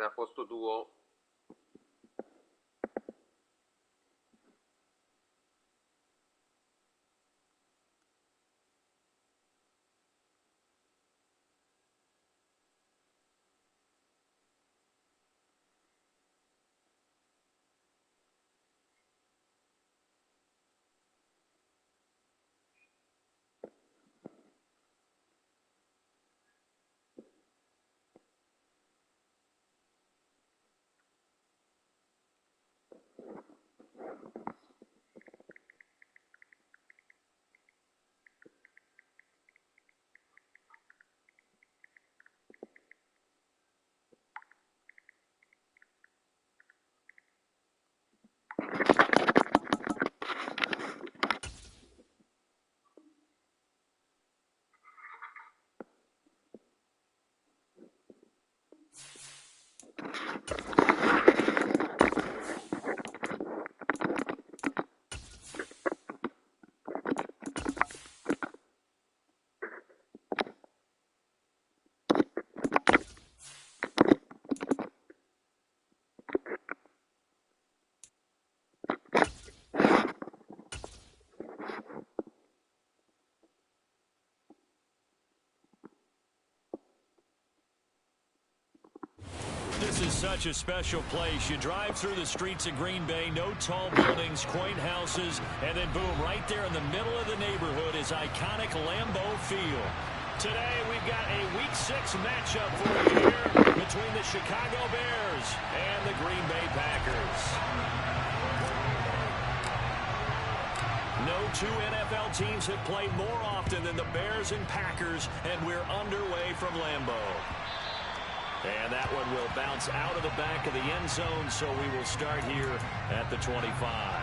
dal posto tuo. This is such a special place. You drive through the streets of Green Bay, no tall buildings, quaint houses, and then boom, right there in the middle of the neighborhood is iconic Lambeau Field. Today we've got a Week 6 matchup for you here between the Chicago Bears and the Green Bay Packers. No two NFL teams have played more often than the Bears and Packers, and we're underway from Lambeau. And that one will bounce out of the back of the end zone, so we will start here at the 25.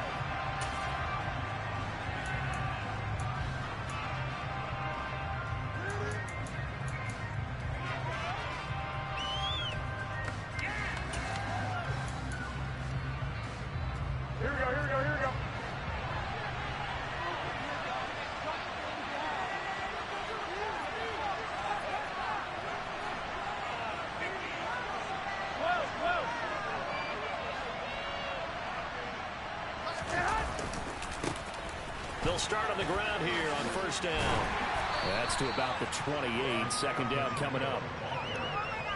Here we go. They'll start on the ground here on first down. That's to about the 28. Second down coming up.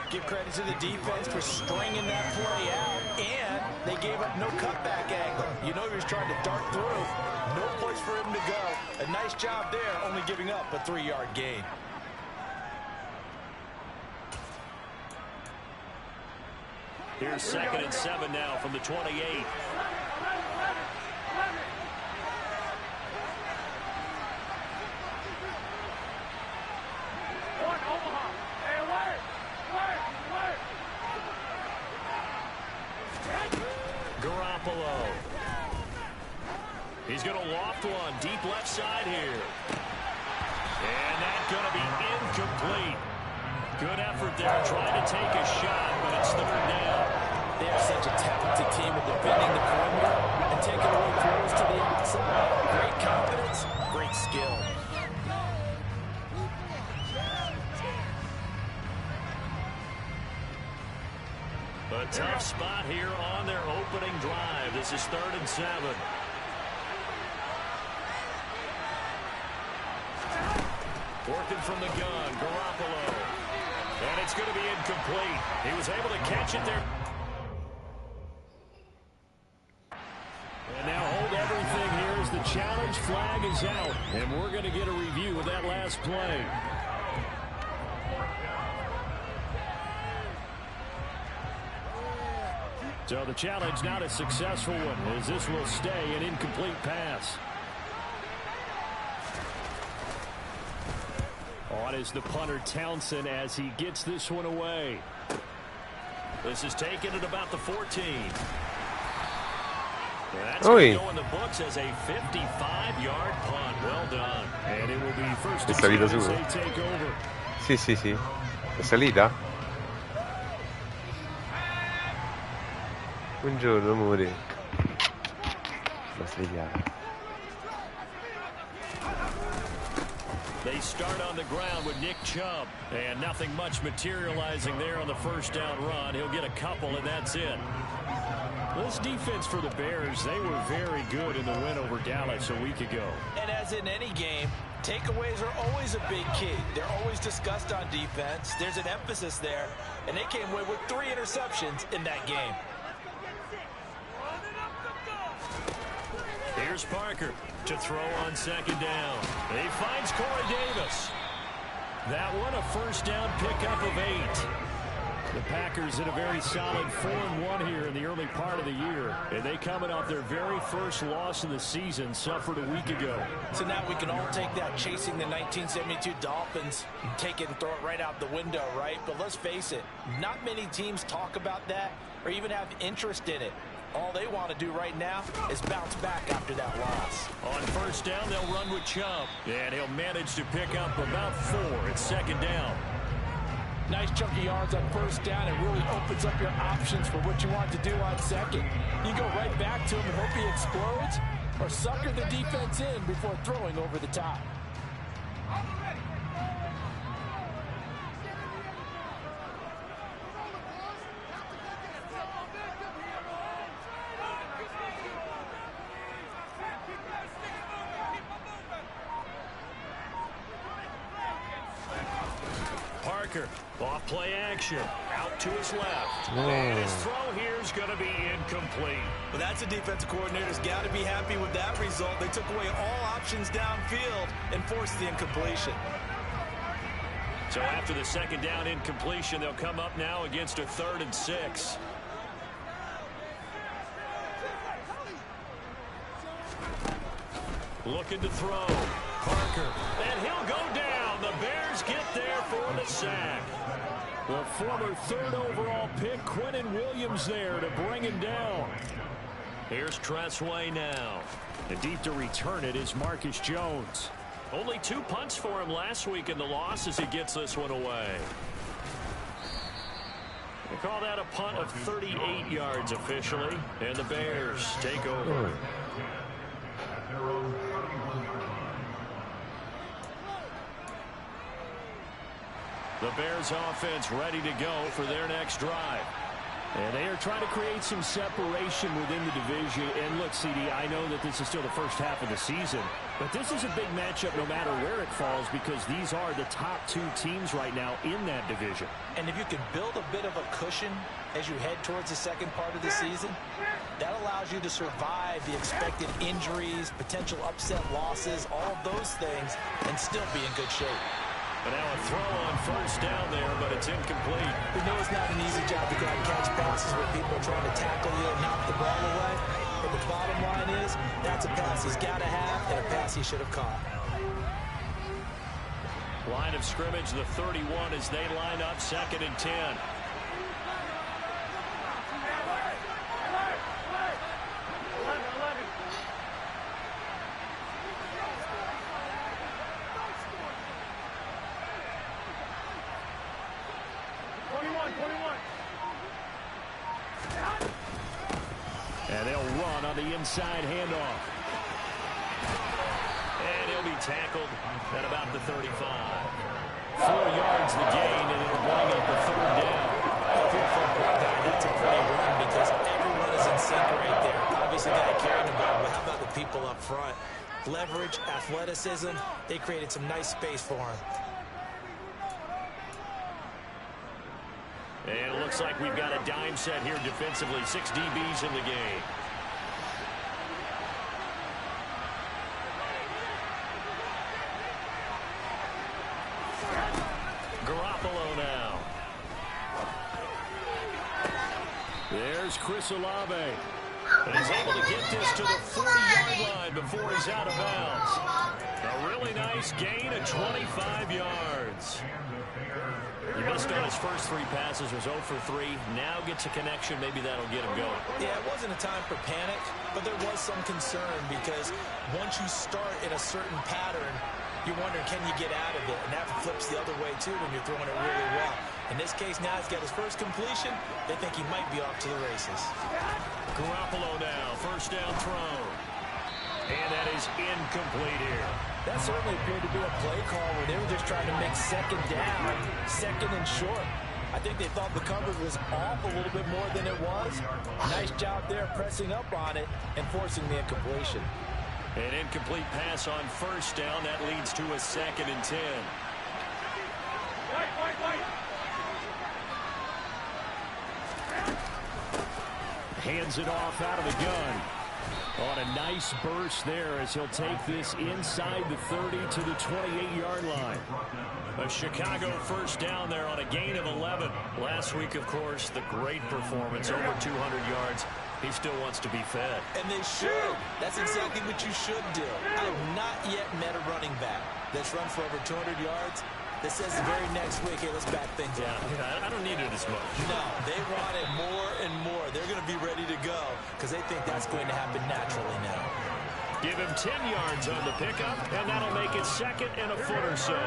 Give credit to the defense for stringing that play out, and they gave up no cutback angle. You know he was trying to dart through. No place for him to go. A nice job there, only giving up a 3-yard gain. Here's 2nd and 7 now from the 28. He's going to loft one deep left side here. And that's going to be incomplete. Good effort there trying to take a shot, but it's 3rd down. They are such a talented team at defending the perimeter and taking away throws to the outside. Great confidence, great skill. A tough spot here on their opening drive. This is 3rd and 7. Working from the gun, Garoppolo. And it's going to be incomplete. He was able to catch it there. And now hold everything here as the challenge flag is out. And we're going to get a review of that last play. So the challenge not a successful one, as this will stay an incomplete pass. On is the punter Townsend as he gets this one away. This is taken at about the 14. That's going to go in the books as a 55-yard punt. Well done. And it will be first and 10 as they take over. Sì. È salita? Buongiorno, amore. La svegliata. They start on the ground with Nick Chubb. And nothing much materializing there on the first down run. He'll get a couple, and that's it. This defense for the Bears, they were very good in the win over Dallas a week ago. And as in any game, takeaways are always a big key. They're always discussed on defense. There's an emphasis there, and they came away with 3 interceptions in that game. Here's Parker to throw on second down. He finds Corey Davis. That one a first down pickup of 8. The Packers in a very solid 4-1 here in the early part of the year. And they coming off their very first loss in the season, suffered a week ago. So now we can all take that chasing the 1972 Dolphins, take it and throw it right out the window, right? But let's face it, not many teams talk about that or even have interest in it. All they want to do right now is bounce back after that loss. On first down, they'll run with Chubb. And he'll manage to pick up about 4. It's second down. Nice chunky yards on first down. It really opens up your options for what you want to do on second. You go right back to him and hope he explodes, or sucker the defense in before throwing over the top. Off play action. Out to his left. And his throw here is going to be incomplete. Well, that's a defensive coordinator's got to be happy with that result. They took away all options downfield and forced the incompletion. So after the second down incompletion, they'll come up now against a 3rd and 6. Looking to throw. Parker. And he'll go down. The Bears get there for the sack. The former 3rd overall pick, Quinnen Williams, there to bring him down. Here's Tressway now. And deep to return it is Marcus Jones. Only 2 punts for him last week in the loss as he gets this one away. They call that a punt of 38 yards officially. And the Bears take over. The Bears offense ready to go for their next drive. And they are trying to create some separation within the division. And look, CD, I know that this is still the first half of the season, but this is a big matchup no matter where it falls because these are the top 2 teams right now in that division. And if you can build a bit of a cushion as you head towards the second part of the season, that allows you to survive the expected injuries, potential upset losses, all of those things, and still be in good shape. But now a throw on first down there, but it's incomplete. We know it's not an easy job to go out and catch passes where people are trying to tackle you and knock the ball away. But the bottom line is, that's a pass he's got to have and a pass he should have caught. Line of scrimmage, the 31 as they line up 2nd and 10. And they'll run on the inside handoff. And he'll be tackled at about the 35. 4 yards the gain, and it'll bring up the 3rd down. If you're a football guy, that's a pretty run because everyone is in sync right there. Obviously, the guy carrying the ball, but how about the people up front? Leverage, athleticism, they created some nice space for him. And it looks like we've got a dime set here defensively. 6 DBs in the game. Garoppolo now. There's Chris Olave. And he's able to get this to the 40-yard line before he's out of bounds. A really nice gain of 25 yards. He missed on his first 3 passes, was 0 for 3. Now gets a connection. Maybe that'll get him going. Yeah, it wasn't a time for panic, but there was some concern because once you start in a certain pattern, you're wondering, can you get out of it? And that flips the other way, too, when you're throwing it really well. In this case, now he's got his first completion. They think he might be off to the races. Garoppolo now, first down throw. And that is incomplete here. That certainly appeared to be a play call where they were just trying to make second down, second and short. I think they thought the coverage was off a little bit more than it was. Nice job there pressing up on it and forcing the incompletion. An incomplete pass on first down. That leads to a 2nd and 10. Hands it off out of the gun. On a nice burst there as he'll take this inside the 30 to the 28-yard line. A Chicago first down there on a gain of 11. Last week, of course, the great performance, over 200 yards. He still wants to be fed. And they should. That's exactly what you should do. I have not yet met a running back that's run for over 200 yards that says the very next week, hey, let's back things up. Yeah, I don't need it as much. No, they want it more and more. They're going to be ready to go because they think that's going to happen naturally now. Give him 10 yards on the pickup, and that'll make it 2nd and a foot or so.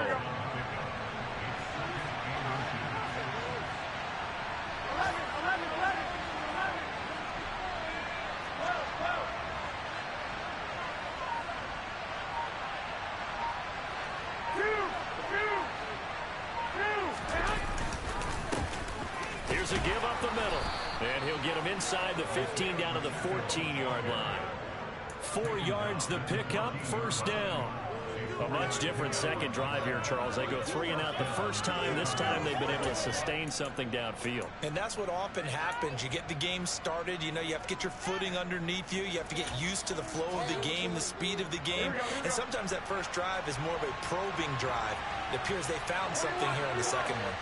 Here's a give up the middle. And he'll get him inside the 15 down to the 14-yard line. 4 yards the pickup, first down. A much different second drive here, Charles. They go 3 and out the first time. This time they've been able to sustain something downfield. And that's what often happens. You get the game started. You know, you have to get your footing underneath you. You have to get used to the flow of the game, the speed of the game. And sometimes that first drive is more of a probing drive. It appears they found something here in the second one.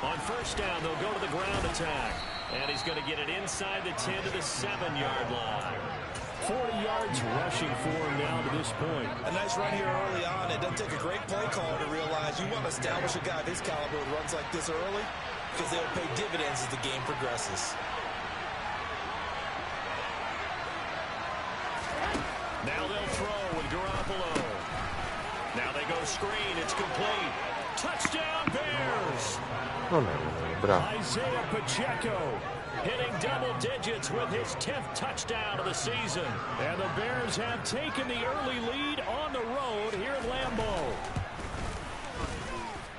On first down, they'll go to the ground attack. And he's going to get it inside the 10 to the 7-yard line. 40 yards rushing for him now to this point. A nice run here early on. It doesn't take a great play caller to realize you want to establish a guy of his caliber with runs like this early because they'll pay dividends as the game progresses. Now they'll throw with Garoppolo. Now they go screen. It's complete. Touchdown, Bears! Bravo. Isaiah Pacheco hitting double digits with his 10th touchdown of the season. And the Bears have taken the early lead on the road here at Lambeau.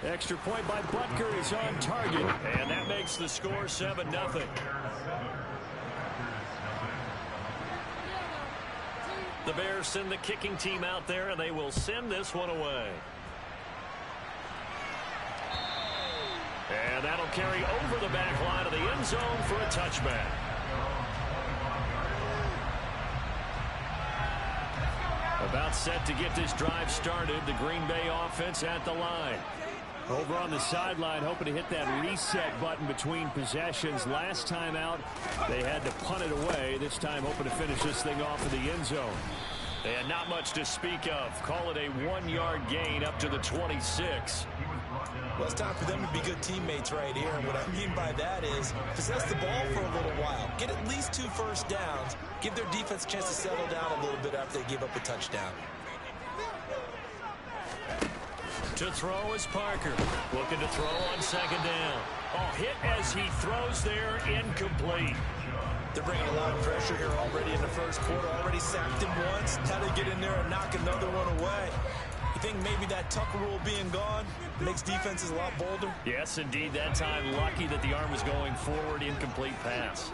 Extra point by Butker is on target. And that makes the score 7-0. The Bears send the kicking team out there, and they will send this one away. And that'll carry over the back line of the end zone for a touchback. About set to get this drive started. The Green Bay offense at the line. Over on the sideline, hoping to hit that reset button between possessions. Last time out, they had to punt it away. This time, hoping to finish this thing off in the end zone. And not much to speak of. Call it a 1-yard gain up to the 26. Well, it's time for them to be good teammates right here. And what I mean by that is possess the ball for a little while. Get at least 2 first downs. Give their defense a chance to settle down a little bit after they give up a touchdown. To throw is Parker. Looking to throw on second down. Oh, hit as he throws there, incomplete. They're bringing a lot of pressure here already in the first quarter. Already sacked him once. Now they get in there and knock another one away. You think maybe that Tucker rule being gone makes defenses a lot bolder? Yes, indeed. That time, lucky that the arm was going forward. Incomplete pass.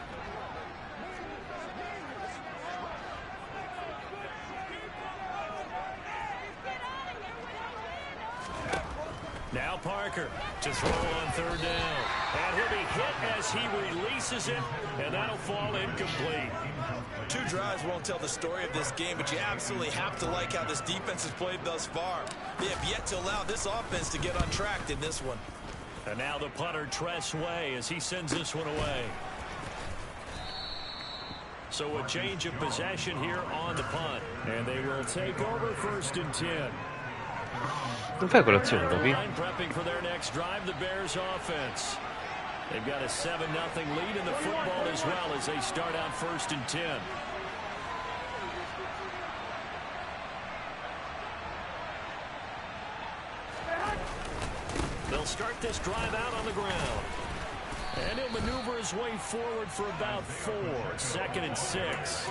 Now Parker to throw on third down. And he'll be hit as he releases it, and that'll fall incomplete. 2 drives won't tell the story of this game, but you absolutely have to like how this defense has played thus far. They have yet to allow this offense to get untracked in this one. And now the punter, Tress Way, as he sends this one away. So a change of possession here on the punt. And they will take over 1st and 10. Non fai colazione, Toby? Prepping for their next drive, the Bears offense. They've got a 7-0 lead in the football as well as they start out 1st and 10. They'll start this drive out on the ground. And he'll maneuver his way forward for about 4. 2nd and 6.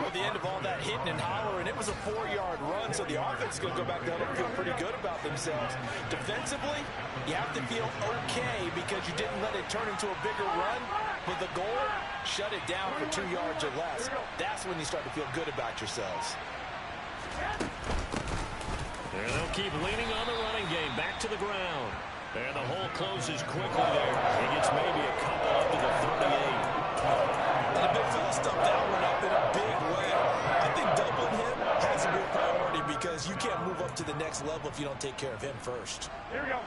Well, the end of all that hitting and hollering, it was a 4-yard run, so the offense is going to go back down and feel pretty good about themselves. Defensively, you have to feel okay because you didn't let it turn into a bigger run. But the goal, shut it down for 2 yards or less. That's when you start to feel good about yourselves. And they'll keep leaning on the running game. Back to the ground. And the hole closes quickly there. He gets maybe a couple up to the 38. And the big fella stuffed that one up in a big way. I think doubling him has to be a priority because you can't move up to the next level if you don't take care of him first. Here we go.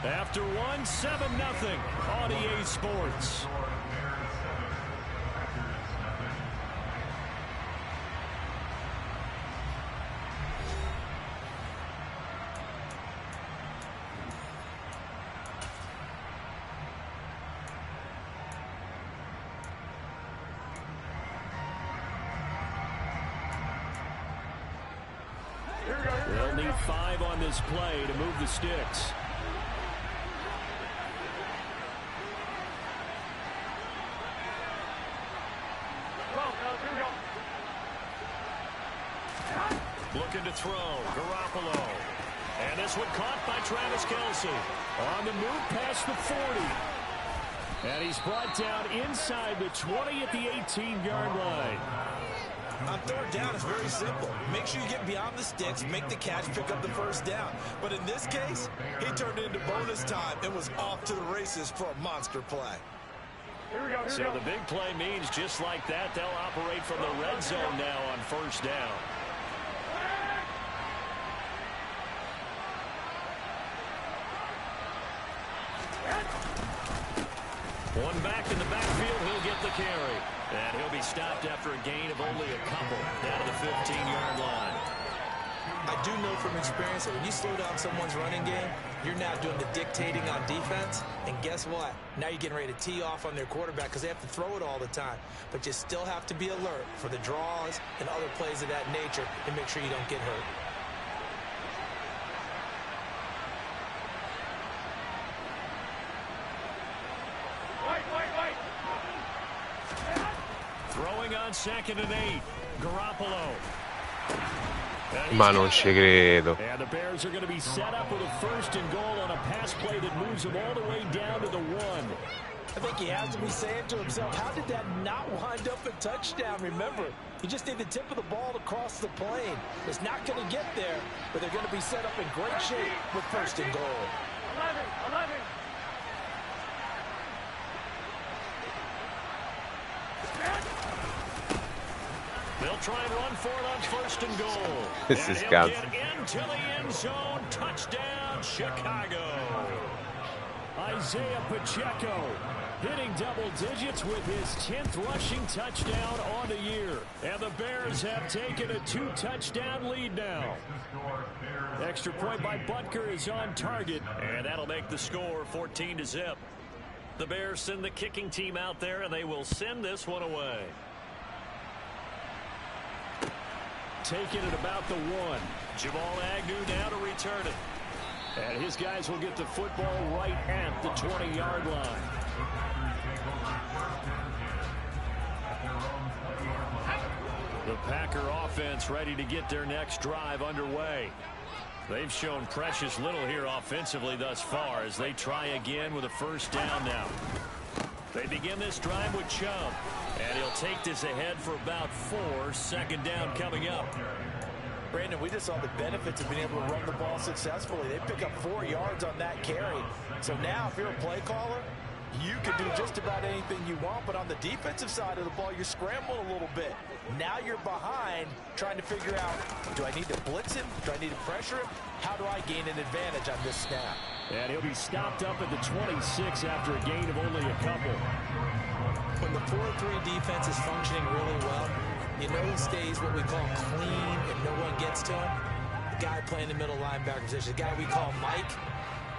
After one, 7-0 on EA Sports. They'll need 5 on this play to move the sticks. Looking to throw, Garoppolo. And this one caught by Travis Kelce. On the move past the 40. And he's brought down inside the 20 at the 18-yard line. On third down, it's very simple. Make sure you get beyond the sticks, make the catch, pick up the first down. But in this case, he turned it into bonus time and was off to the races for a monster play. Here we go. So the big play means just like that, they'll operate from the red zone now on first down. One back in the backfield, he'll get the carry. And he'll be stopped after a gain of only a couple down to the 15-yard line. I do know from experience that when you slow down someone's running game, you're now doing the dictating on defense. And guess what? Now you're getting ready to tee off on their quarterback because they have to throw it all the time. But you still have to be alert for the draws and other plays of that nature and make sure you don't get hurt. Throwing on 2nd and 8. Garoppolo. Ma non ci credo. And the Bears are going to be set up with a 1st and goal on a pass play that moves them all the way down to the 1. I think he has to be saying to himself, how did that not wind up a touchdown? Remember, you just need the tip of the ball to cross the plane. It's not going to get there, but they're going to be set up in great shape with 1st and goal. 11. They'll try and run for it on 1st and goal. This and is he'll God. get into the end zone. Touchdown, Chicago. Isaiah Pacheco hitting double digits with his 10th rushing touchdown on the year. And the Bears have taken a 2-touchdown lead now. Extra point by Butker is on target, and that'll make the score 14-0. The Bears send the kicking team out there, and they will send this one away. Taking it about the 1. Jamal Agnew now to return it. And his guys will get the football right at the 20-yard line. The Packer offense ready to get their next drive underway. They've shown precious little here offensively thus far as they try again with a 1st down now. They begin this drive with Chubb, and he'll take this ahead for about 4. 2nd down coming up. Brandon, we just saw the benefits of being able to run the ball successfully. They pick up 4 yards on that carry. So now if you're a play caller, you can do just about anything you want, but on the defensive side of the ball, you're scrambling a little bit. Now you're behind trying to figure out, do I need to blitz him? Do I need to pressure him? How do I gain an advantage on this snap? And he'll be stopped up at the 26 after a gain of only a couple. When the 4-3 defense is functioning really well, you know he stays what we call clean and no one gets to him. The guy playing the middle linebacker position, the guy we call Mike,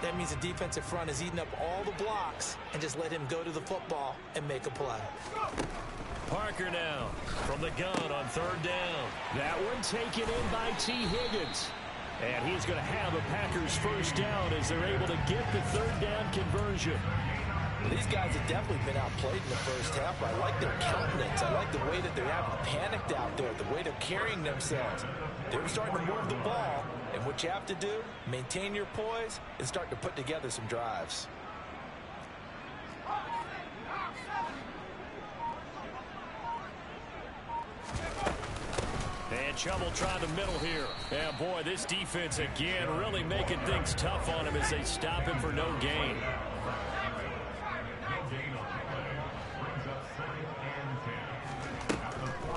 that means the defensive front is eating up all the blocks and just let him go to the football and make a play. Parker now from the gun on third down. That one taken in by T. Higgins. And he's going to have a Packers first down as they're able to get the third down conversion. These guys have definitely been outplayed in the first half. I like their countenance. I like the way that they're having panicked out there, the way they're carrying themselves. They're starting to move the ball, and what you have to do, maintain your poise and start to put together some drives. And Chubb try the middle here. And boy, this defense again really making things tough on him as they stop him for no gain.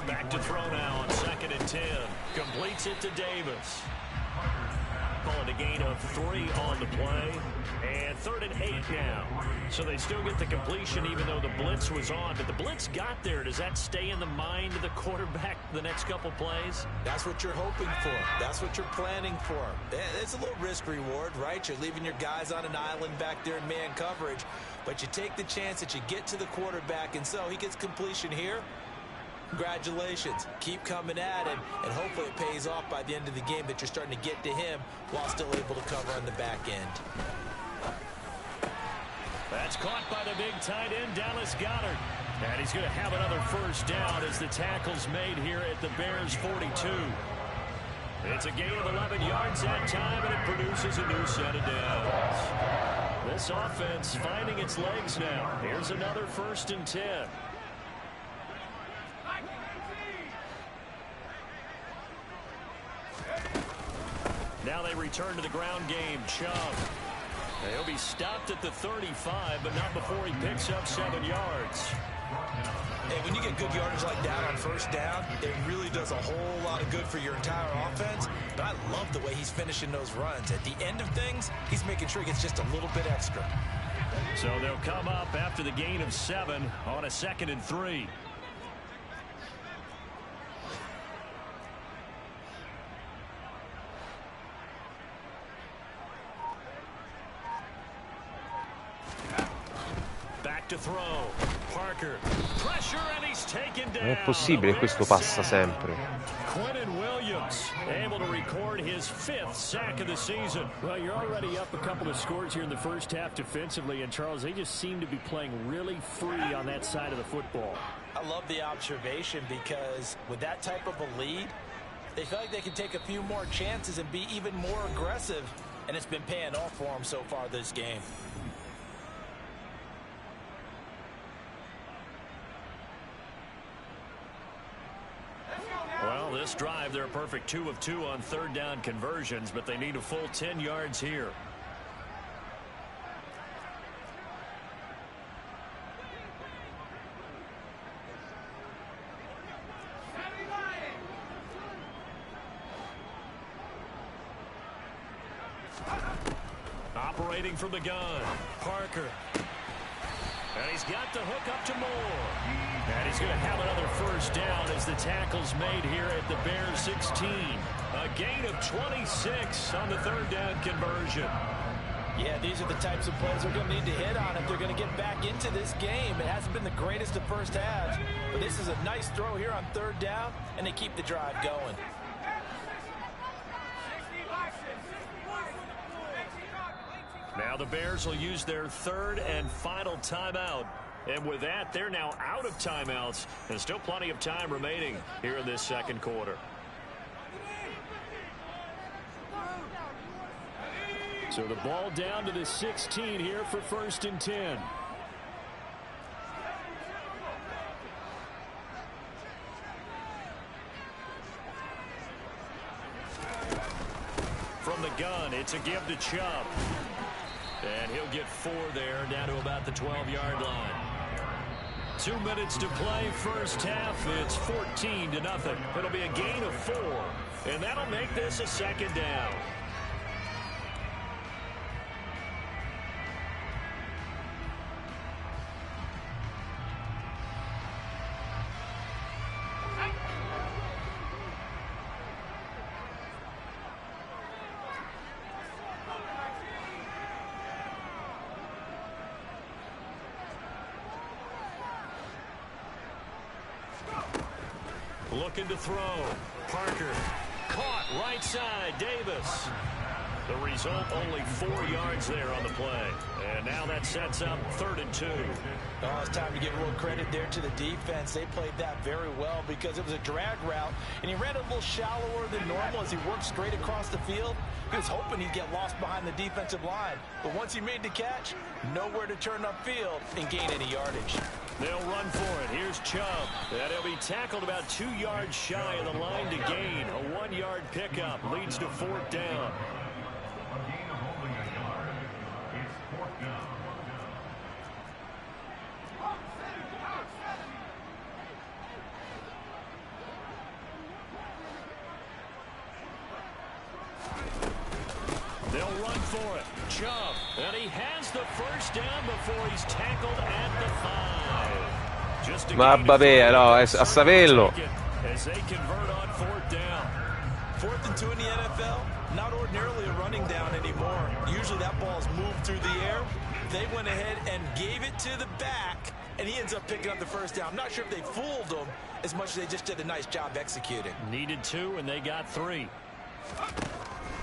Back to throw now on 2nd and 10. Completes it to Davis. Calling a gain of 3 on the play. And 3rd and 8 now. So they still get the completion even though the blitz was on. But the blitz got there. Does that stay in the mind of the quarterback the next couple plays? That's what you're hoping for. That's what you're planning for. It's a little risk reward, right? You're leaving your guys on an island back there in man coverage. But you take the chance that you get to the quarterback. And so he gets completion here. Congratulations. Keep coming at him, and hopefully it pays off by the end of the game that you're starting to get to him while still able to cover on the back end. That's caught by the big tight end, Dallas Goedert. And he's going to have another first down as the tackle's made here at the Bears' 42. It's a gain of 11 yards that time, and it produces a new set of downs. This offense finding its legs now. Here's another 1st and 10. Now they return to the ground game. Chubb. He'll be stopped at the 35, but not before he picks up 7 yards. Hey, when you get good yardage like that on first down, it really does a whole lot of good for your entire offense. But I love the way he's finishing those runs. At the end of things, he's making sure he gets just a little bit extra. So they'll come up after the gain of 7 on a 2nd and 3. To throw. Parker. Pressure and he's taken down. Non è possibile, questo passa sempre. Quentin Williams able to record his 5th sack of the season. Well, you're already up a couple of scores here in the first half defensively, and Charles, they just seem to be playing really free on that side of the football. I love the observation because with that type of a lead, they feel like they can take a few more chances and be even more aggressive, and it's been paying off for them so far this game. Well, this drive, they're a perfect 2 of 2 on 3rd down conversions, but they need a full 10 yards here. Operating from the gun, Parker. And he's got the hook up to Moore. And he's going to have another first down as the tackle's made here at the Bears 16. A gain of 26 on the 3rd down conversion. Yeah, these are the types of plays they're going to need to hit on if they're going to get back into this game. It hasn't been the greatest of first halves, but this is a nice throw here on 3rd down, and they keep the drive going. Now the Bears will use their 3rd and final timeout. And with that, they're now out of timeouts. And still plenty of time remaining here in this 2nd quarter. So the ball down to the 16 here for 1st and 10. From the gun, it's a give to Chubb. And he'll get 4 there, down to about the 12-yard line. 2 minutes to play, first half. It's 14-0. It'll be a gain of 4, and that'll make this a 2nd down. looking to throw. Parker caught right side. Davis. The result, only 4 yards there on the play. And now that sets up 3rd and 2. Oh, it's time to give a little credit there to the defense. They played that very well because it was a drag route, and he ran a little shallower than normal as he worked straight across the field. He was hoping he'd get lost behind the defensive line. But once he made the catch, nowhere to turn upfield and gain any yardage. They'll run for it. Here's Chubb. And he'll be tackled about 2 yards shy of the line to gain. A 1-yard pickup leads to 4th down. They'll run for it. Chubb. And he has the first down before he's tackled at the 5. Just a Ma vabbè, no, a saperlo. As they convert on 4th down. 4th and 2 in the NFL, not ordinarily a running down anymore. Usually that ball is moved through the air. They went ahead and gave it to the back, and he ends up picking up the first down. I'm not sure if they fooled him as much as they just did a nice job executing. Needed 2, and they got 3.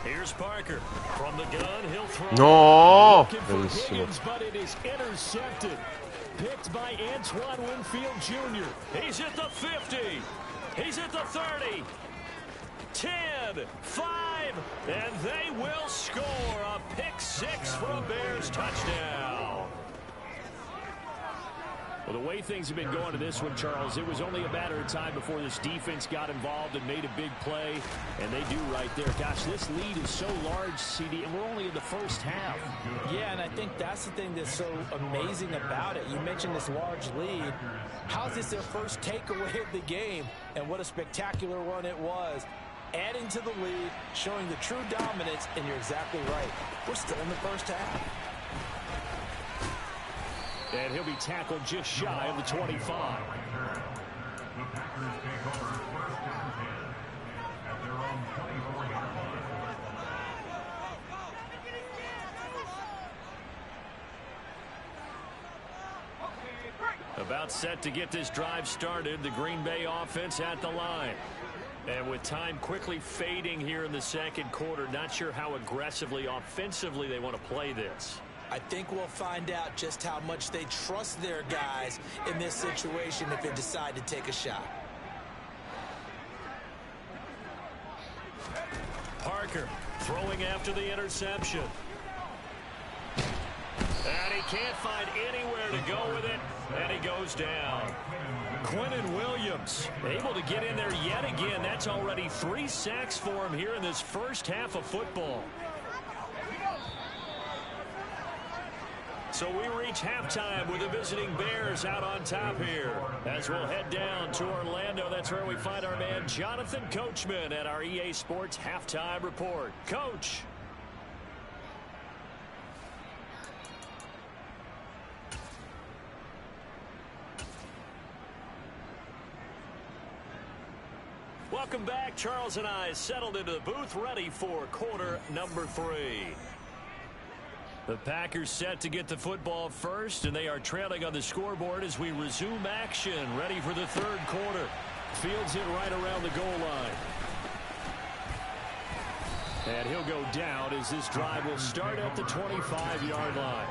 Here's Parker. From the gun, he'll throw. No! Bellissimo. Higgins, but it is intercepted. Picked by Antoine Winfield Jr. He's at the 50. He's at the 30. 10, 5, and they will score a pick 6 for a Bears touchdown. Well, the way things have been going to this one, Charles, it was only a matter of time before this defense got involved and made a big play, and they do right there. Gosh, this lead is so large, CD, and we're only in the first half. Yeah, and I think that's the thing that's so amazing about it. You mentioned this large lead. How's this their first takeaway of the game? And what a spectacular one it was. Adding to the lead, showing the true dominance, and you're exactly right. We're still in the first half. And he'll be tackled just shy of the 25. About set to get this drive started, the Green Bay offense at the line. And with time quickly fading here in the second quarter, not sure how aggressively, offensively they want to play this. I think we'll find out just how much they trust their guys in this situation if they decide to take a shot. Parker throwing after the interception. And he can't find anywhere to go with it, and he goes down. Quinnen Williams able to get in there yet again. That's already 3 sacks for him here in this first half of football. So we reach halftime with the visiting Bears out on top here. As we'll head down to Orlando, that's where we find our man Jonathan Coachman at our EA Sports Halftime Report. Coach. Welcome back. Charles and I settled into the booth, ready for quarter number 3. The Packers set to get the football first, and they are trailing on the scoreboard as we resume action, ready for the third quarter. Fields it right around the goal line. And he'll go down as this drive will start at the 25-yard line.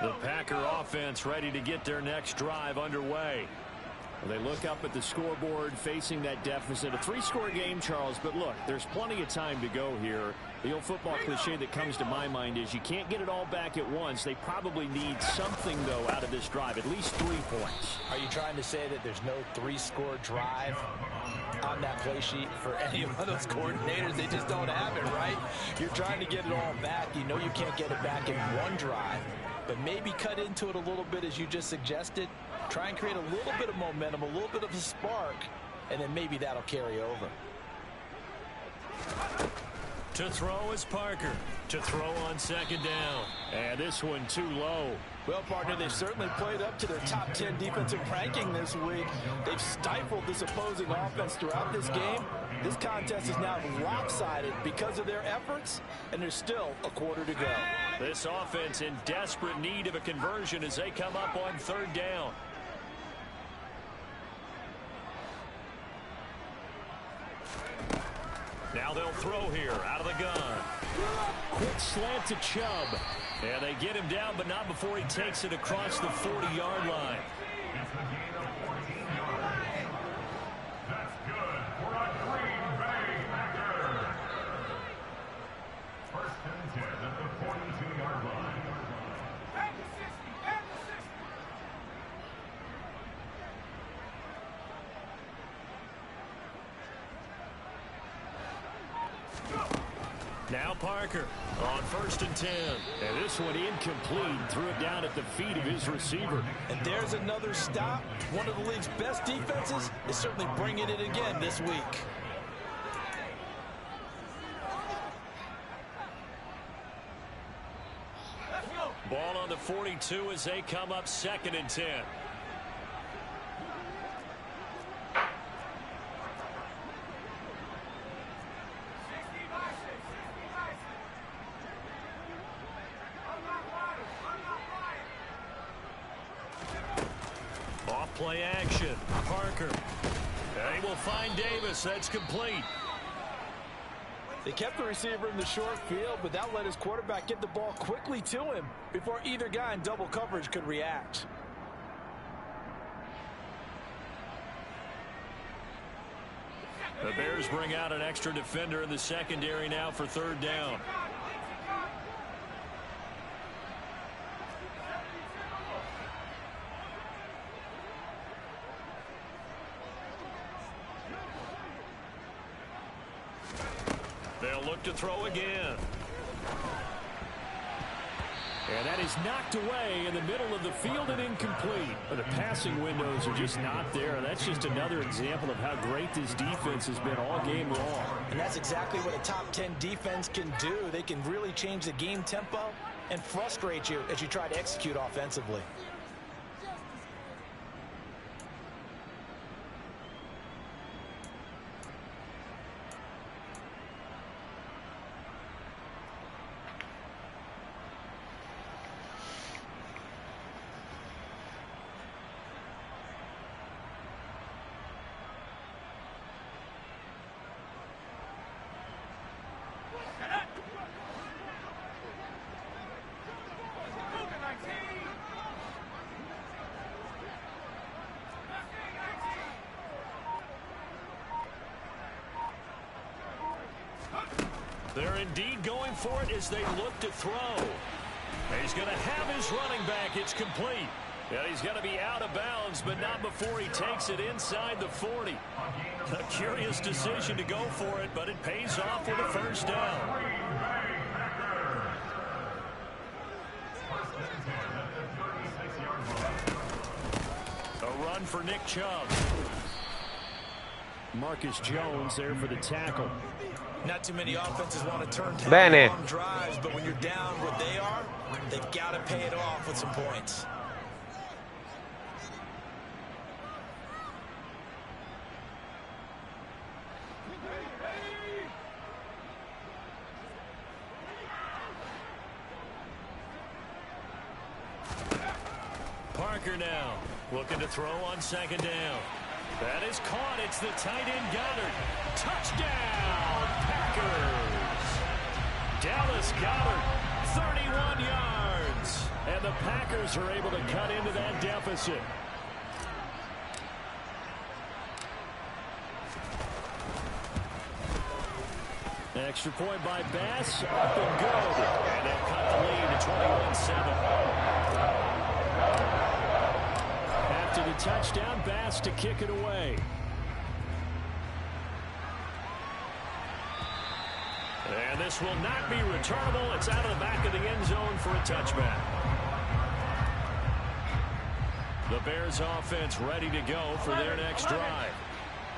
The Packer offense ready to get their next drive underway. Well, they look up at the scoreboard facing that deficit. A 3-score game, Charles, but look, there's plenty of time to go here. The old football cliche that comes to my mind is you can't get it all back at once. They probably need something, though, out of this drive, at least 3 points. Are you trying to say that there's no 3-score drive on that play sheet for any of those coordinators? They just don't have it, right? You're trying to get it all back. You know you can't get it back in one drive. But maybe cut into it a little bit as you just suggested. Try and create a little bit of momentum, a little bit of a spark, and then maybe that'll carry over. To throw is Parker. To throw on second down. And this one too low. Well, partner, they've certainly played up to their top 10 defensive ranking this week. They've stifled this opposing offense throughout this game. This contest is now lopsided because of their efforts, and there's still a quarter to go. This offense in desperate need of a conversion as they come up on third down. Now they'll throw here out of the gun. Quick slant to Chubb. And they get him down, but not before he takes it across the 40-yard line. That's good for a Green Bay Packer. First and 10 at the 42-yard line. Back to 60, back to 60. Now Parker on first and 10. And this one incomplete. Threw it down at the feet of his receiver. And there's another stop. One of the league's best defenses is certainly bringing it again this week. Ball on the 42 as they come up second and 10. Play action. Parker. They will find Davis. That's complete. They kept the receiver in the short field, but that let his quarterback get the ball quickly to him before either guy in double coverage could react. The Bears bring out an extra defender in the secondary now for third down. They'll look to throw again. And that is knocked away in the middle of the field and incomplete. But the passing windows are just not there. That's just another example of how great this defense has been all game long. And that's exactly what a top 10 defense can do. They can really change the game tempo and frustrate you as you try to execute offensively. They're indeed going for it as they look to throw. He's going to have his running back. It's complete. Yeah, he's going to be out of bounds, but not before he takes it inside the 40. A curious decision to go for it, but it pays off with a first down. A run for Nick Chubb. Marcus Jones there for the tackle. Not too many offenses want to turn down Bene. long drives, but when you're down what they are, they've got to pay it off with some points. Parker now looking to throw on second down. That is caught. It's the tight end Goddard. Touchdown, Packers. Dallas Goddard, 31 yards. And the Packers are able to cut into that deficit. Extra point by Bass. Up and good. And they'll cut the lead to 21-7. After the touchdown, Bass to kick it away. And this will not be returnable. It's out of the back of the end zone for a touchback. The Bears offense ready to go for their next drive.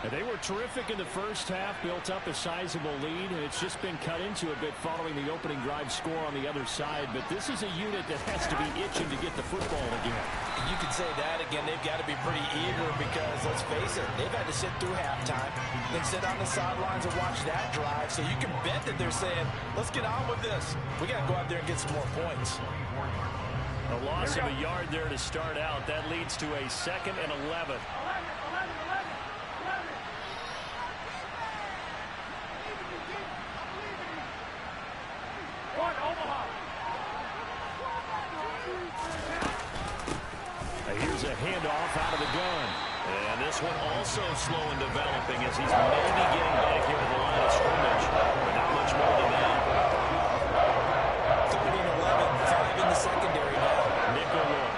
And they were terrific in the first half, built up a sizable lead, and it's just been cut into a bit following the opening drive score on the other side. But this is a unit that has to be itching to get the football again. You could say that again. They've got to be pretty eager because, let's face it, they've had to sit through halftime, then sit on the sidelines and watch that drive. So you can bet that they're saying, let's get on with this. We got to go out there and get some more points. A loss of a yard there to start out. That leads to a 2nd and 11. Here's a handoff out of the gun. And this one also slow in developing as he's maybe getting back here to the line of scrimmage. But not much more than that. 3rd and 11, 5 in the secondary now. Nickel look.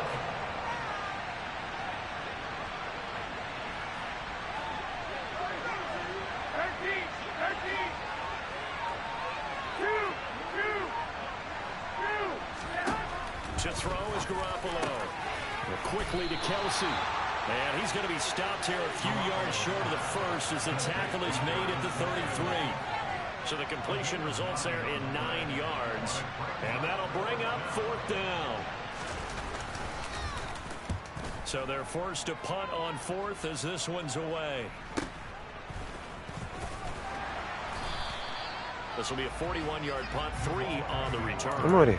To throw is Garoppolo. Quickly to Kelsey. And he's going to be stopped here a few yards short of the first as the tackle is made at the 33. So the completion results there in 9 yards. And that'll bring up 4th down. So they're forced to punt on 4th as this one's away. This will be a 41-yard punt, 3 on the return. Amore,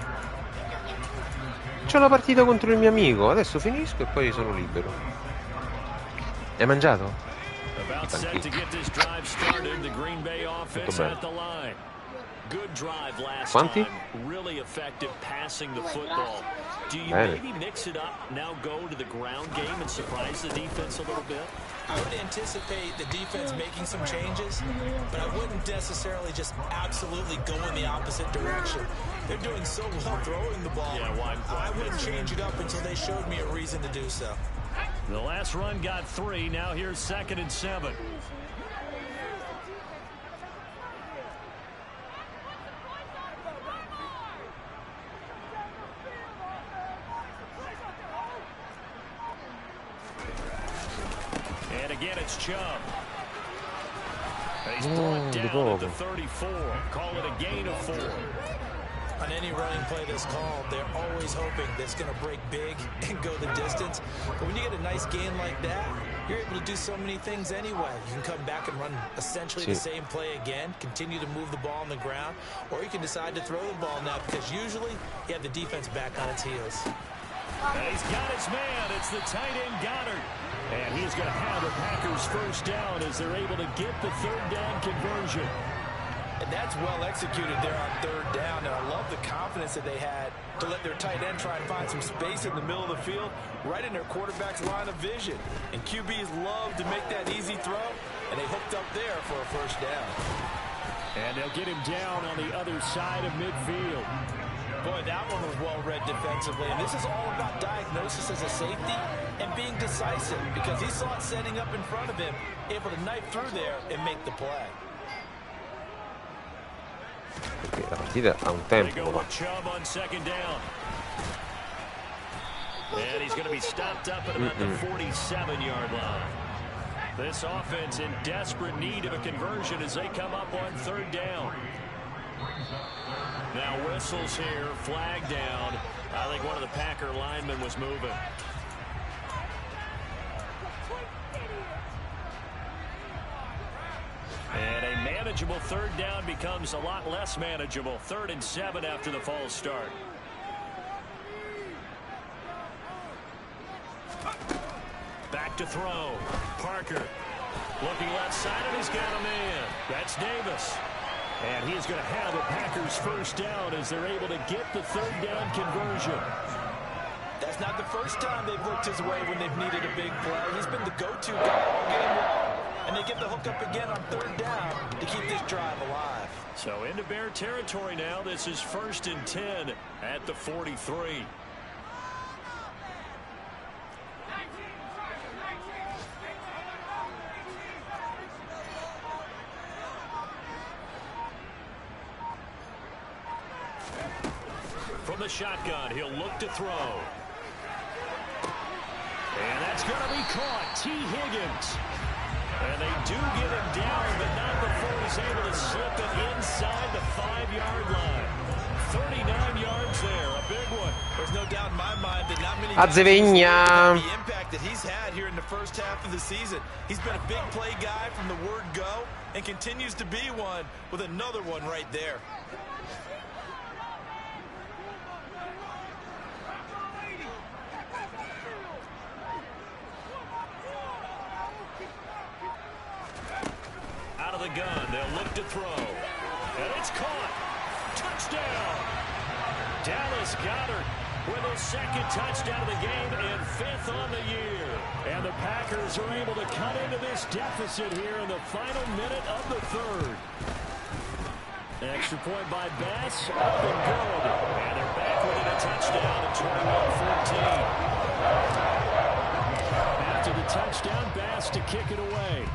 c'ho la partita contro il mio amico, adesso finisco e poi sono libero. Hai mangiato? About set to get this drive started. The Green Bay offense at the line. Good drive last time. Really effective passing the football. Do you maybe mix it up, now go to the ground game and surprise the defense a little bit? I would anticipate the defense making some changes, but I wouldn't necessarily just absolutely go in the opposite direction. They're doing so well throwing the ball. Yeah, why I wouldn't change it up until they showed me a reason to do so. The last run got 3. Now here's 2nd and 7. And again, it's Chubb. And he's brought down at the 34. Call it a gain of 4. On any running play that's called, they're always hoping that it's going to break big and go the distance. But when you get a nice gain like that, you're able to do so many things anyway. You can come back and run essentially the same play again, continue to move the ball on the ground, or you can decide to throw the ball now because usually you have the defense back on its heels. And he's got his man. It's the tight end Goddard. And he's going to have the Packers first down as they're able to get the 3rd down conversion. And that's well executed there on 3rd down. And I love the confidence that they had to let their tight end try and find some space in the middle of the field, right in their quarterback's line of vision. And QBs love to make that easy throw, and they hooked up there for a first down. And they'll get him down on the other side of midfield. Boy, that one was well read defensively. And this is all about diagnosis as a safety and being decisive because he saw it setting up in front of him, able to knife through there and make the play. Perché la partita ha un tempo. Chubb on 2nd down. And he's going to be stopped up at about the 47-yard line. This offense in desperate need of a conversion as they come up on 3rd down. Now whistles here, flag down. I think one of the Packer linemen was moving. And a manageable 3rd down becomes a lot less manageable. 3rd and 7 after the false start. Back to throw. Parker looking left side, and he's got a man. That's Davis. And he is going to have the Packers first down as they're able to get the 3rd down conversion. That's not the first time they've looked his way when they've needed a big play. He's been the go-to guy all game long. And they get the hook up again on 3rd down to keep this drive alive. So into Bear territory now. This is 1st and 10 at the 43. From the shotgun, he'll look to throw. And that's going to be caught. T. Higgins. And they do get him down, but not before he's able to slip it inside the 5-yard line. 39 yards there, a big one. There's no doubt in my mind that not many Azzevegna. the impact that he's had here in the first half of the season. He's been a big play guy from the word go and continues to be one with another one right there. Out of the gun, they'll look to throw. And it's caught. Touchdown. Dallas Goedert with his second touchdown of the game and 5th on the year. And the Packers are able to cut into this deficit here in the final minute of the 3rd. Extra point by Bass, up and good. And they're back within a touchdown at 21-14. After the touchdown, Bass to kick it away.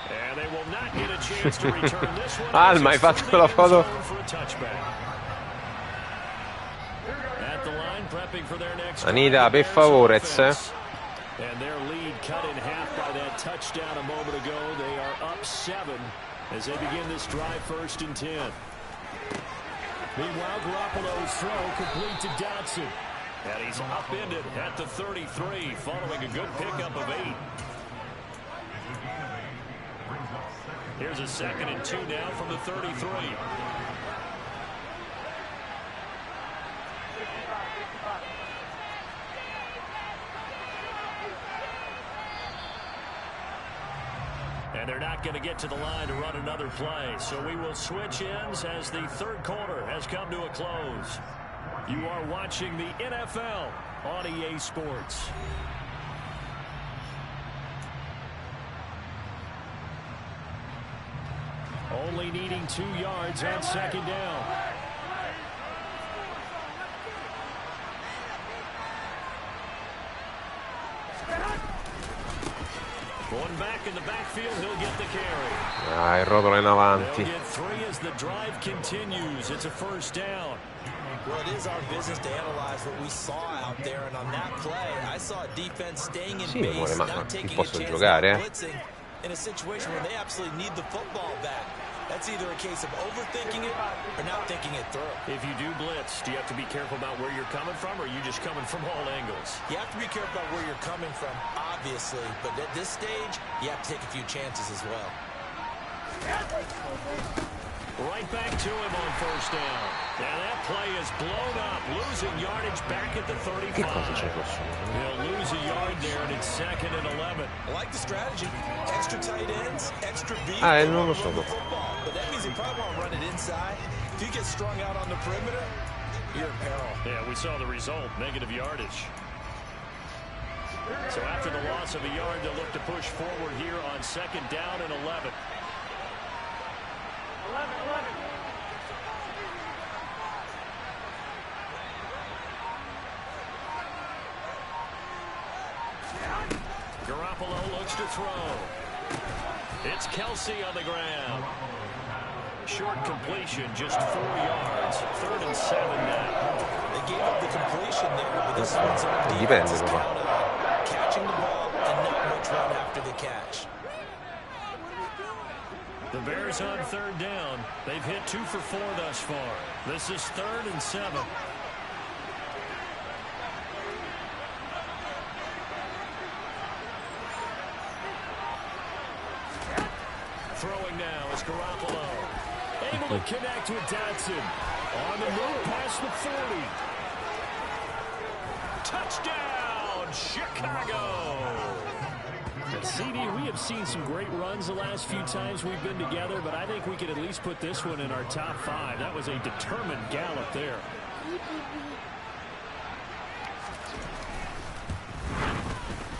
And they will not get a chance to return this one. Alma, hai fatto la foto? At the line, prepping for their next Anita, per favore, And their lead cut in half by that touchdown a moment ago. They are up 7 as they begin this drive 1st and 10. Meanwhile, Garoppolo's throw complete to Dotson. And he's upended at the 33 following a good pickup of 8. Here's a 2nd and 2 now from the 33. And they're not going to get to the line to run another play. So we will switch ends as the 3rd quarter has come to a close. You are watching the NFL on EA Sports. Only needing 2 yards on 2nd down. Going back in the backfield, he'll get the carry. Ah, il rotolo in avanti. They'll get 3 as the drive continues. It's a 1st down. Well, it is our business to analyze what we saw out there, and on that play, I saw a defense staying in base, not taking a chance on blitzing in a situation where they absolutely need the football back. That's either a case of overthinking it or not thinking it through. If you do blitz, do you have to be careful about where you're coming from, or are you just coming from all angles? You have to be careful about where you're coming from, obviously, but at this stage, you have to take a few chances as well. Right back to him on 1st down. Now that play is blown up, losing yardage back at the 35. They'll lose a yard there, and it's 2nd and 11. I like the strategy. Extra tight ends, extra beef. Non lo so. Football, but that means they probably want to run it inside. If you get strung out on the perimeter, you're in peril. Yeah, we saw the result, negative yardage. So after the loss of a yard, they'll look to push forward here on 2nd down and 11. 11. Garoppolo looks to throw. It's Kelsey on the ground. Short completion, just 4 yards. 3rd and 7 now. They gave up the completion there, but this one's on defense is count on catching the ball and not much run after the catch. The Bears on 3rd down. They've hit 2 for 4 thus far. This is 3rd and 7. Throwing now is Garoppolo. Able to connect with Dotson. On the move past the 40. Touchdown, Chicago. CD, we have seen some great runs the last few times we've been together, but I think we could at least put this one in our top 5. That was a determined gallop there.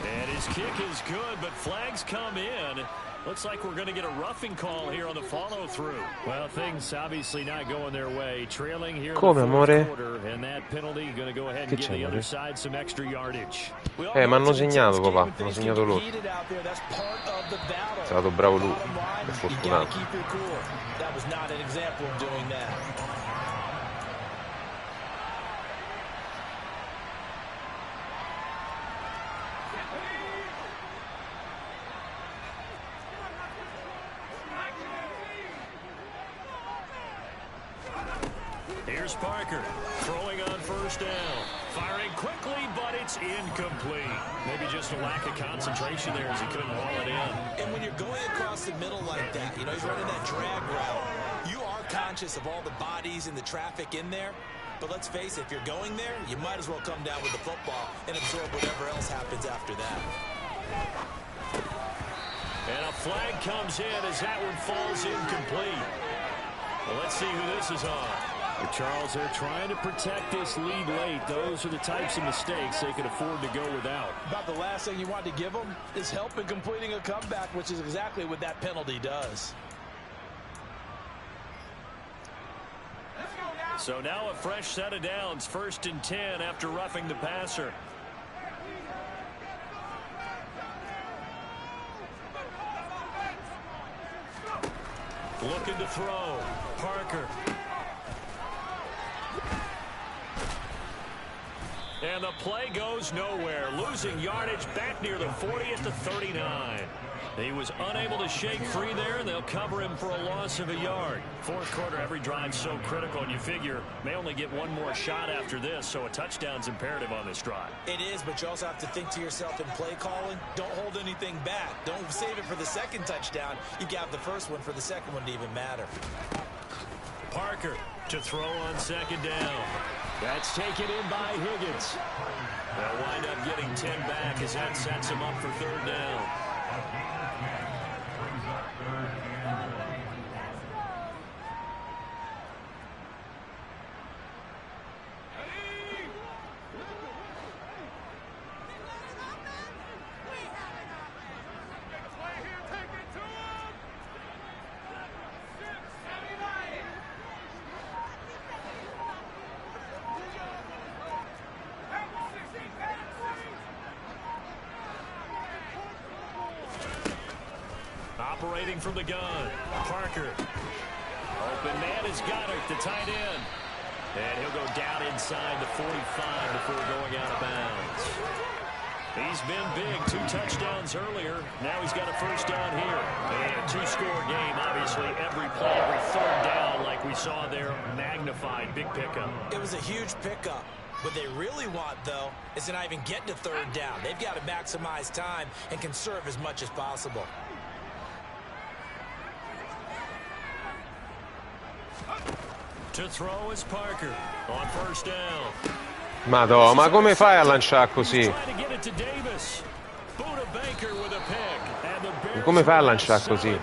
And his kick is good, but flags come in. Looks like we're going to get a roughing call here on the follow-through. Well, things obviously not going their way. Trailing here in the 4th quarter, and that penalty going to go ahead and give the other side some extra yardage. Ma hanno segnato, papà. Hanno segnato loro. È stato bravo lui. È fortunato. That was not an example of doing that. Here's Parker throwing on first down. Firing quickly, but it's incomplete. Maybe just a lack of concentration there as he couldn't haul it in. And when you're going across the middle like that, you know, he's running that drag route, you are conscious of all the bodies and the traffic in there. But let's face it, if you're going there, you might as well come down with the football and absorb whatever else happens after that. And a flag comes in as that one falls incomplete. Well, let's see who this is on. But Charles, they're trying to protect this lead late. Those are the types of mistakes they can afford to go without. About the last thing you want to give them is help in completing a comeback, which is exactly what that penalty does. So now a fresh set of downs, 1st and 10 after roughing the passer. Looking to throw. Parker. And the play goes nowhere. Losing yardage back near the 40 at the 39. He was unable to shake free there, and they'll cover him for a loss of a yard. 4th quarter, every drive's so critical, and you figure may only get one more shot after this, so a touchdown's imperative on this drive. It is, but you also have to think to yourself in play calling, don't hold anything back. Don't save it for the second touchdown. You got the first one for the second one to even matter. Parker to throw on 2nd down. That's taken in by Higgins. They'll wind up getting 10 back as that sets him up for 3rd down. Operating from the gun, Parker. Open man has got it, the tight end. And he'll go down inside the 45 before going out of bounds. He's been big, 2 touchdowns earlier. Now he's got a 1st down here. And a 2-score game, obviously. Every play, every 3rd down, like we saw there, magnified, big pickup. It was a huge pickup. What they really want, though, is to not even get to 3rd down. They've got to maximize time and conserve as much as possible. To throw is Parker on 1st down. Madò, ma come fai a lanciare così? Come fai a lanciare così?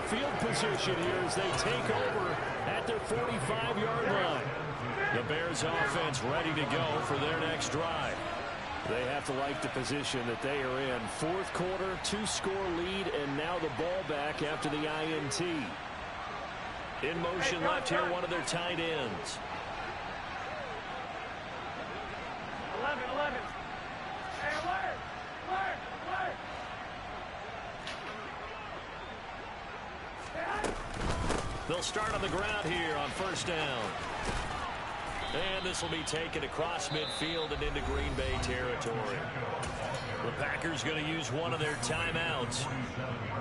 The Bears offense ready to go for their next drive. They have to like the position that they are in. 4th quarter, 2-score lead, and now the ball back after the INT. In motion left here, one of their tight ends. 11. Hey, alert! They'll start on the ground here on 1st down. And this will be taken across midfield and into Green Bay territory. The Packers going to use one of their timeouts.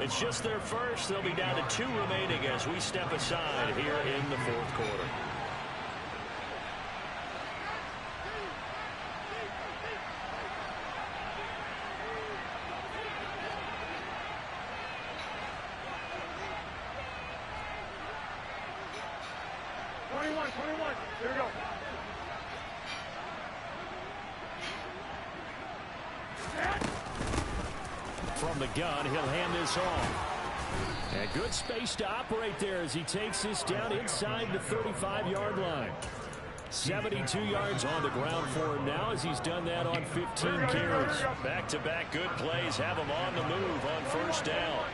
It's just their first. They'll be down to 2 remaining as we step aside here in the 4th quarter. Here we go. From the gun, he'll hand this off. And good space to operate there as he takes this down inside the 35-yard line. 72 yards on the ground for him now as he's done that on 15 carries. Back-to-back good plays have him on the move on 1st down.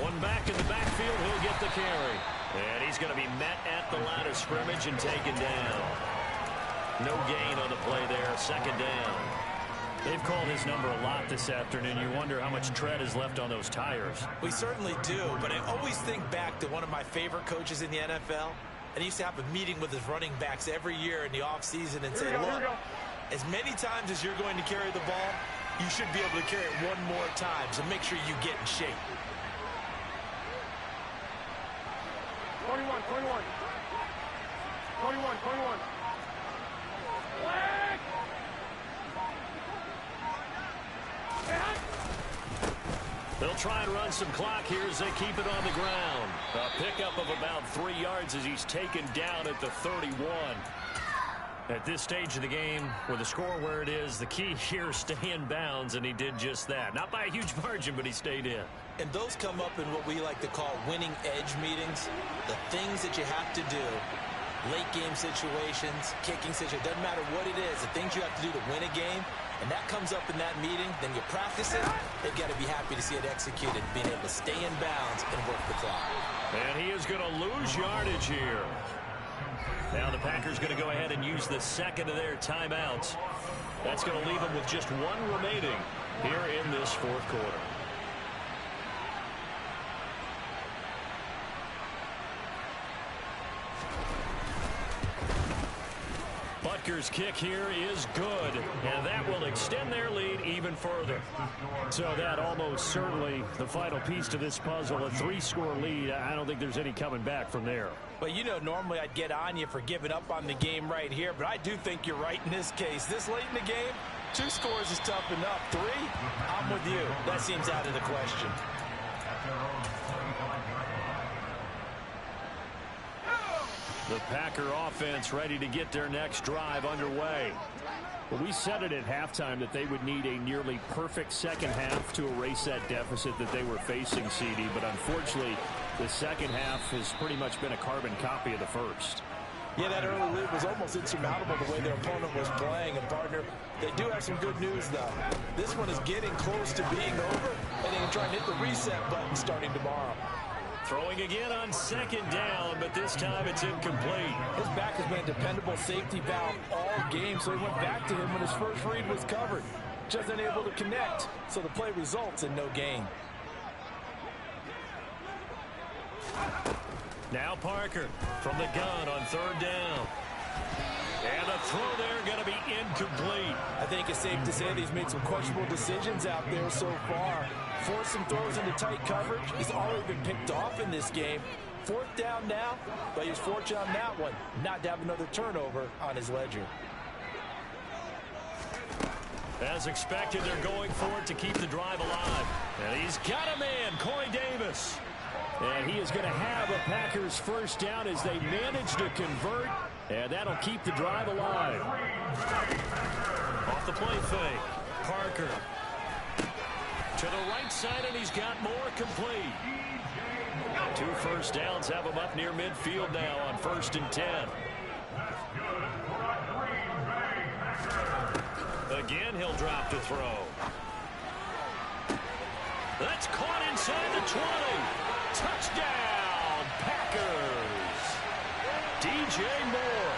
One back in the backfield, he'll get the carry. And he's going to be met at the line of scrimmage and taken down. No gain on the play there, 2nd down. They've called his number a lot this afternoon. You wonder how much tread is left on those tires. We certainly do, but I always think back to one of my favorite coaches in the NFL, and he used to have a meeting with his running backs every year in the offseason and say, look, as many times as you're going to carry the ball, you should be able to carry it one more time, so make sure you get in shape. 21. They'll try and run some clock here as they keep it on the ground. A pickup of about 3 yards as he's taken down at the 31. At this stage of the game, with the score where it is, the key here is stay in bounds, and he did just that. Not by a huge margin, but he stayed in. And those come up in what we like to call winning edge meetings. The things that you have to do, late game situations, kicking situations, doesn't matter what it is, the things you have to do to win a game, and that comes up in that meeting, then you practice it, they've got to be happy to see it executed, being able to stay in bounds and work the clock. And he is going to lose yardage here. Now the Packers going to go ahead and use the second of their timeouts. That's going to leave them with just one remaining here in this fourth quarter. Butker's kick here is good, and that will extend their lead even further. So that almost certainly the final piece to this puzzle, a 3-score lead. I don't think there's any coming back from there. But, you know, normally I'd get on you for giving up on the game right here, but I do think you're right in this case. This late in the game, 2 scores is tough enough. 3, I'm with you. That seems out of the question. The Packer offense ready to get their next drive underway. Well, we said it at halftime that they would need a nearly perfect second half to erase that deficit that they were facing, CD. But unfortunately, the second half has pretty much been a carbon copy of the first. Yeah, that early lead was almost insurmountable the way their opponent was playing. And, partner, they do have some good news, though. This one is getting close to being over, and they can try and hit the reset button starting tomorrow. Throwing again on second down, but this time it's incomplete. His back has been a dependable safety valve all game, so he went back to him when his first read was covered. Just unable to connect, so the play results in no gain. Now Parker from the gun on third down. And the throw there going to be incomplete. I think it's safe to say that he's made some questionable decisions out there so far. Forced some throws into tight coverage. He's already been picked off in this game. 4th down now, but he was fortunate on that one not to have another turnover on his ledger. As expected, they're going for it to keep the drive alive. And he's got a man, Corey Davis. And he is going to have a Packers first down as they manage to convert. And that'll keep the drive alive. Off the play fake. Parker. To the right side, and he's got more complete. 2 first downs have him up near midfield now on 1st and 10. Again, he'll drop to throw. That's caught inside the 20. Touchdown, Packers. DJ Moore,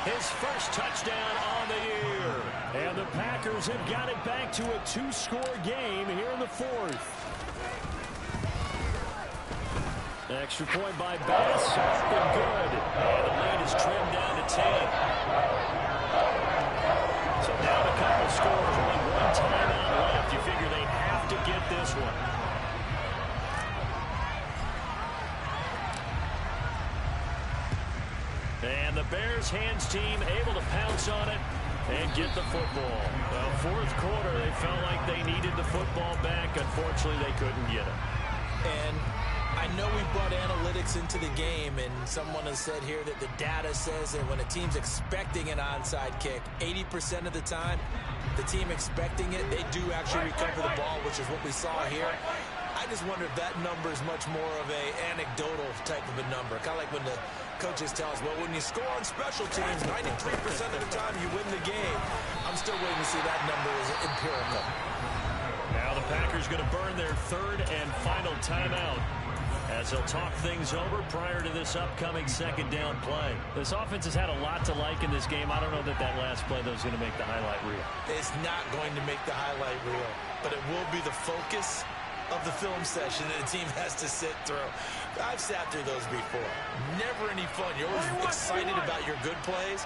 his first touchdown on the year. And the Packers have got it back to a 2-score game here in the 4th. Extra point by Bass, and good. And the lead is trimmed down to 10. So now a couple scores, only 1 timeout left. You figure they have to get this one. And the Bears hands team able to pounce on it and get the football. Well, 4th quarter, they felt like they needed the football back. Unfortunately, they couldn't get it. And I know we brought analytics into the game, and someone has said here that the data says that when a team's expecting an onside kick, 80% of the time, the team expecting it, they do actually recover the ball, which is what we saw here. I just wonder if that number is much more of a anecdotal type of a number. Kind of like when the coaches tell us, well, when you score on special teams, 93% of the time you win the game. I'm still waiting to see that number is empirical. Now the Packers going to burn their 3rd and final timeout as they'll talk things over prior to this upcoming 2nd down play. This offense has had a lot to like in this game. I don't know that that last play, though, is going to make the highlight reel. It's not going to make the highlight reel, but it will be the focus of the film session that a team has to sit through. I've sat through those before. Never any fun. You're always excited about your good plays,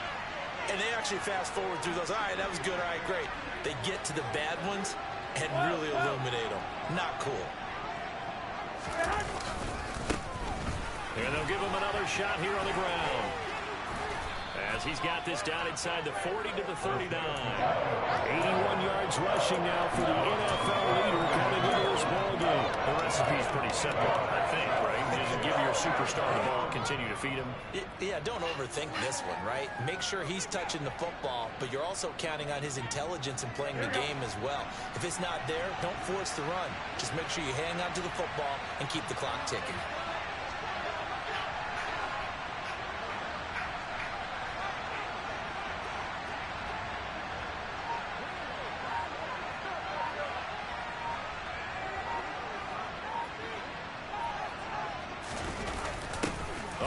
and they actually fast forward through those. All right, that was good. All right, great. They get to the bad ones and really illuminate them. Not cool. And they'll give him another shot here on the ground, as he's got this down inside the 40 to the 39. 81 yards rushing now for the NFL leader coming into this ballgame. The recipe's pretty simple, I think, right? Just give your superstar the ball, continue to feed him. Yeah, don't overthink this one, right? Make sure he's touching the football, but you're also counting on his intelligence in playing the game as well. If it's not there, don't force the run. Just make sure you hang on to the football and keep the clock ticking.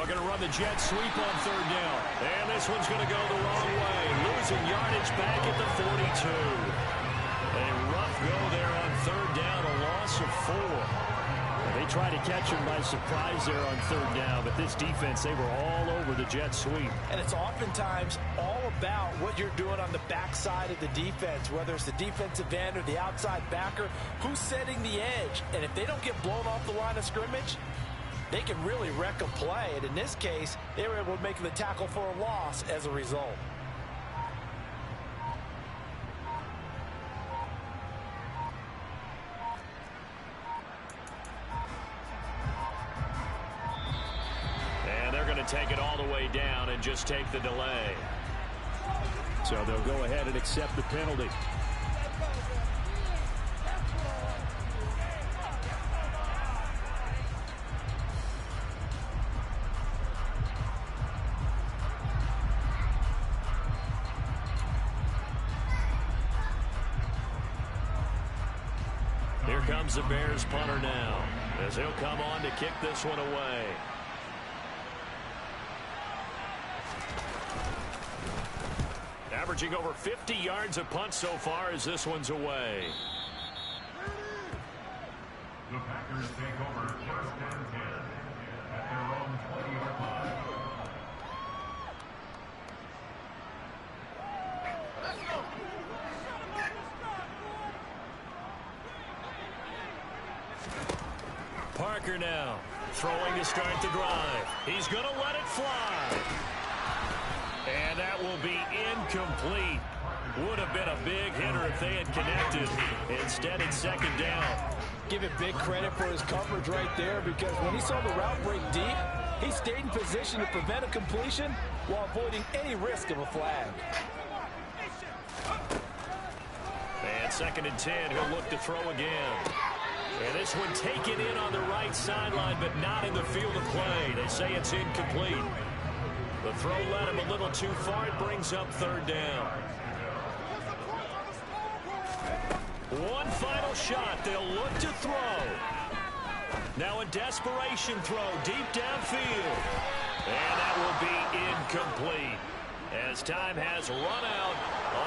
They're going to run the jet sweep on third down. And this one's going to go the wrong way. Losing yardage back at the 42. A rough go there on third down, a loss of 4. They tried to catch him by surprise there on third down, but this defense, they were all over the jet sweep. And it's oftentimes all about what you're doing on the backside of the defense, whether it's the defensive end or the outside backer, who's setting the edge. And if they don't get blown off the line of scrimmage, they can really wreck a play. And in this case, they were able to make the tackle for a loss as a result. And they're going to take it all the way down and just take the delay. So they'll go ahead and accept the penalty. Here comes the Bears punter now, as he'll come on to kick this one away. Averaging over 50 yards a punt so far as this one's away. The Packers take over first and 10 at their own 20-yard line. Parker now, throwing to start the drive. He's going to let it fly. And that will be incomplete. Would have been a big hitter if they had connected. Instead, it's second down. Give it big credit for his coverage right there, because when he saw the route break deep, he stayed in position to prevent a completion while avoiding any risk of a flag. And second and 10, he'll look to throw again. And this one taken in on the right sideline, but not in the field of play. They say it's incomplete. The throw led him a little too far. It brings up third down. One final shot. They'll look to throw. Now a desperation throw deep downfield. And that will be incomplete, as time has run out.